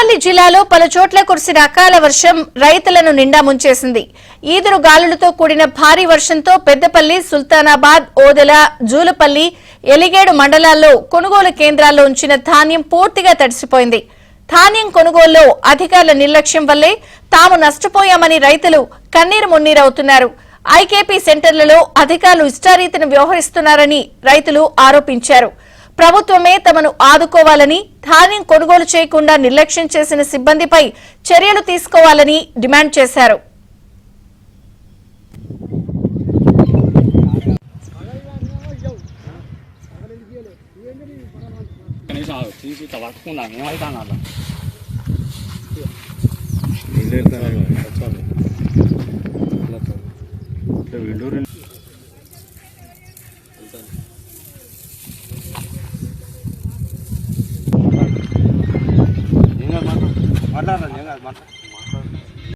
పెద్దపల్లి జిల్లాలో పలు చోట్ల కురిసిన అకాల వర్షం రైతులను నిండా ముంచేసింది. ఈదురు గాలులతో కూడిన భారీ వర్షంతో పెద్దపల్లి, సుల్తానాబాద్, ఓదెల, జూలపల్లి, ఎలిగేడు మండలాల్లో కొనుగోలు కేంద్రాల్లో ఉంచిన ధాన్యం పూర్తిగా తడిసిపోయింది. ధాన్యం కొనుగోలులో అధికారుల నిర్లక్ష్యం వల్లే తాము నష్టపోయామని రైతులు కన్నీరు మున్నీరవుతున్నారు. ఐకేపీ సెంటర్లలో అధికారులు ఇష్టారీతిని వ్యవహరిస్తున్నారని రైతులు ఆరోపించారు. ప్రభుత్వమే తమను ఆదుకోవాలని, ధాన్యం కొనుగోలు చేయకుండా నిర్లక్ష్యం చేసిన సిబ్బందిపై చర్యలు తీసుకోవాలని డిమాండ్ చేశారు. మాట్లాడాలి